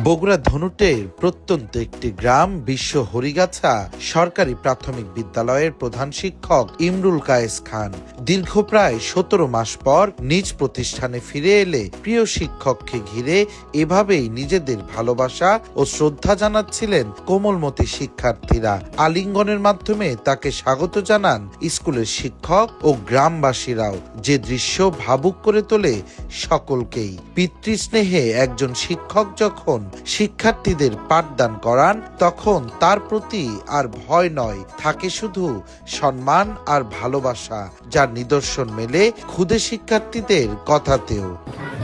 বগুড়া ধনুটের প্রত্যন্ত একটি গ্রাম বিশ্ব হরিগাছা সরকারি প্রাথমিক বিদ্যালয়ের প্রধান শিক্ষক ইমরুল কায়েস খান দীর্ঘ প্রায় ১৭ মাস পর নিজ প্রতিষ্ঠানে ফিরে এলে প্রিয় শিক্ষককে ঘিরে এভাবেই নিজেদের ভালোবাসা ও শ্রদ্ধা জানাচ্ছিলেন কোমলমতি শিক্ষার্থীরা। আলিঙ্গনের মাধ্যমে তাকে স্বাগত জানান স্কুলের শিক্ষক ও গ্রামবাসীরাও। যে দৃশ্য ভাবুক করে তোলে সকলকেই। পিতৃস্নেহে একজন শিক্ষক যখন শিক্ষার্থীদের পাঠদান করান তখন তার প্রতি আর ভয় নয়, থাকে শুধু সম্মান আর ভালোবাসা, যার নিদর্শন মেলে ক্ষুদে শিক্ষার্থীদের কথাতেও।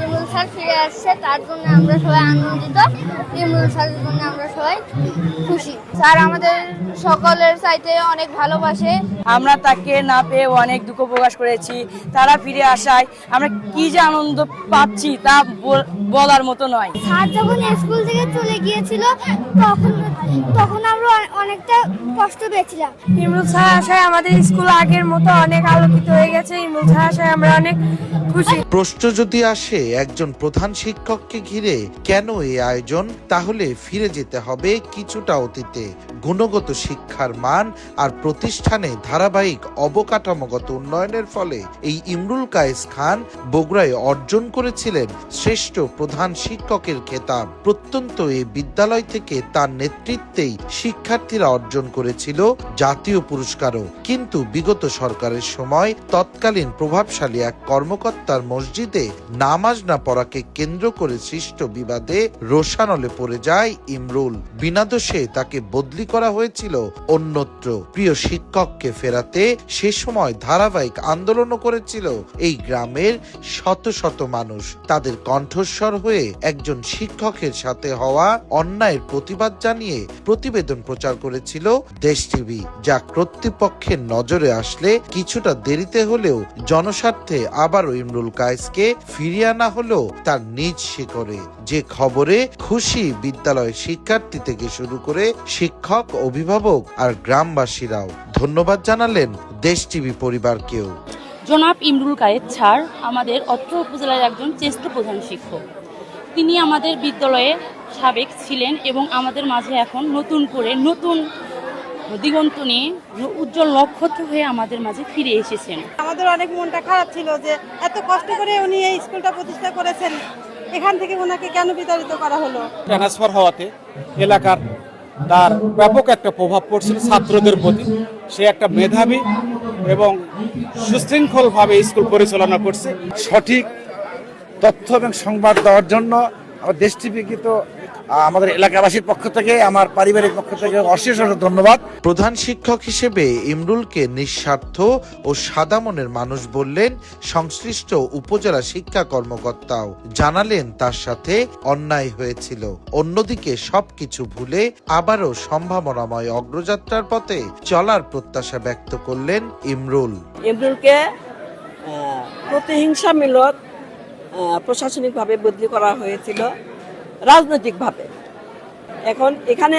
ইমরুল স্যার ফিরে আসছে, তার জন্য আমরা সবাই আনন্দিত। ইমরুল স্যারের জন্য আমরা সবাই খুশি। স্যার আমাদের সকলের চাইতে অনেক ভালোবাসে। আমরা তাকে না পেয়ে অনেক দুঃখ প্রকাশ করেছি। তারা ফিরে আসায় আমরা কি যে আনন্দ পাচ্ছি তা বলার মতো নয়। স্যার যখন স্কুল থেকে চলে গিয়েছিল তখন আমরা অনেকটা কষ্ট পেয়েছিলাম। ইমরুল স্যার আসায় আমাদের স্কুল আগের মতো অনেক আলোকিত হয়ে গেছে। ইমরুল স্যার আসায় আমরা অনেক খুশি। প্রশ্ন যদি আসে একজন প্রধান শিক্ষককে ঘিরে কেন এই আয়োজন, তাহলে ফিরে যেতে হবে কিছুটা অতীতে। গুণগত শিক্ষার মান আর প্রতিষ্ঠানে ধারাবাহিক অবকাঠামোগত উন্নয়নের ফলে এই ইমরুল কায়েস খান বগুড়ায় অর্জন করেছিলেন শ্রেষ্ঠ প্রধান শিক্ষকের খেতাব। প্রত্যন্ত এই বিদ্যালয় থেকে তার নেতৃত্বেই শিক্ষার্থীরা অর্জন করেছিল জাতীয় পুরস্কারও। কিন্তু বিগত সরকারের সময় তৎকালীন প্রভাবশালী এক কর্মকর্তার মসজিদে নামাজ না পড়াকে কেন্দ্র করে সৃষ্ট বিবাদে রোষানলে পড়ে যায় ইমরুল। বিনা দোষে তাকে বদলি করা হয়েছিল অন্যত্র। প্রিয় শিক্ষককে ফেরাতে সে সময় ধারাবাহিক আন্দোলনও করেছিল এই গ্রামের শত শত মানুষ। তাদের কণ্ঠস্বর হয়ে একজন শিক্ষকের সাথে হওয়া অন্যায়ের প্রতিবাদ জানিয়ে প্রতিবেদন প্রচার করেছিল দেশ টিভি, যা কর্তৃপক্ষের নজরে আসলে কিছুটা দেরিতে হলেও জনস্বার্থে আবারও ইমরুল কায়েসকে ফিরিয়ে আনা হলো তার নিজ শিকড়ে। যে খবরে খুশি বিদ্যালয়ের শিক্ষার্থী থেকে শুরু করে শিক্ষক, অভিভাবক আর গ্রামবাসীরাও। ধন্যবাদ জানালেন দেশ টিভি পরিবারকেও। জনাব ইমরুল কায়েস স্যার আমাদের অত্র উপজেলার একজন জ্যেষ্ঠ প্রধান শিক্ষক। তিনি আমাদের বিদ্যালয়ে সাবেক ছিলেন এবং আমাদের মাঝে এখন নতুন করে নতুন দিগন্ত নিয়ে উজ্জ্বল নক্ষত্র হয়ে আমাদের মাঝে ফিরে এসেছেন। আমাদের অনেক মনটা খারাপ ছিল যে এত কষ্ট করে উনি এই স্কুলটা প্রতিষ্ঠা করেছেন, এখান থেকে ওনাকে কেন বিতাড়িত করা হলো। ট্রান্সফার হওয়াতে এলাকার তার ব্যাপক একটা প্রভাব পড়ছিল ছাত্রদের প্রতি। সে একটা মেধাবী এবং সুশৃঙ্খলভাবে স্কুল পরিচালনা করছে। সঠিক তথ্য এবং সংবাদ দেওয়ার জন্য আমার দেশ টিভিকে তো আমাদের এলাকাবাসীর পক্ষ থেকে, আমার পারিবারিক পক্ষ থেকে অশেষ ধন্যবাদ। প্রধান শিক্ষক হিসেবে ইমরুলকে নিঃস্বার্থ ও সাদা মনের মানুষ বললেন সংশ্লিষ্ট উপজেলা শিক্ষা কর্মকর্তাও। জানালেন তার সাথে অন্যায় হয়েছিল। অন্যদিকে সবকিছু ভুলে আবারও সম্ভাবনাময় অগ্রযাত্রার পথে চলার প্রত্যাশা ব্যক্ত করলেন ইমরুল। ইমরুলকে প্রতিহিংসামূলক প্রশাসনিকভাবে বদলি করা হয়েছিল রাজনৈতিকভাবে। এখন এখানে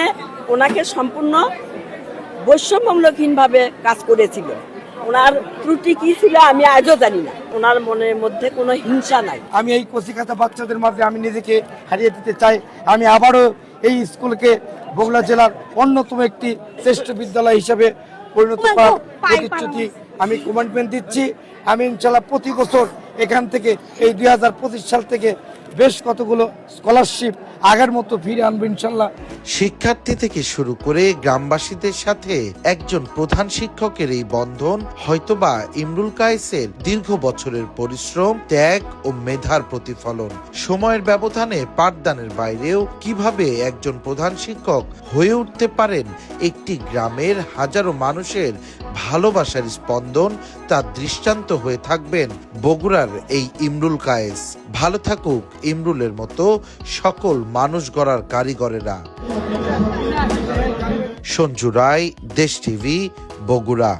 ওনাকে সম্পূর্ণ বৈষম্যমূলকহীনভাবে কাজ করেছিল। ওনার ত্রুটি কি ছিল আমি আজও জানি না। ওনার মনের মধ্যে কোনো হিংসা নাই। আমি এই কচিকাঁচা বাচ্চাদের মাঝে আমি নিজেকে হারিয়ে দিতে চাই। আমি আবারও এই স্কুলকে বগুড়া জেলার অন্যতম একটি শ্রেষ্ঠ বিদ্যালয় হিসেবে পরিণত করার প্রতিশ্রুতি আমি কমিটমেন্ট দিচ্ছি। আমি ইনশাল্লাহ প্রতি বছর এখান থেকে এই 2025 সাল থেকে বেশ কতগুলো স্কলারশিপ আগের মতো ফিরে আনবো ইনশাল্লাহ। শিক্ষার্থী থেকে শুরু করে গ্রামবাসীদের সাথে একজন প্রধান শিক্ষকের এই বন্ধন হয়তোবা ইমরুল কায়েসের দীর্ঘ বছরের পরিশ্রম, ত্যাগ ও মেধার প্রতিফলন। সময়ের ব্যবধানে পাঠদানের বাইরেও কিভাবে একজন প্রধান শিক্ষক হয়ে উঠতে পারেন একটি গ্রামের হাজারো মানুষের ভালোবাসার স্পন্দন, তার দৃষ্টান্ত হয়ে থাকবেন বগুড়ার এই ইমরুল কায়েস। ভালো থাকুক ইমরুলের মতো সকল মানুষ গড়ার কারিগরেরা। সঞ্জু রায়, দেশ টিভি, বগুড়া।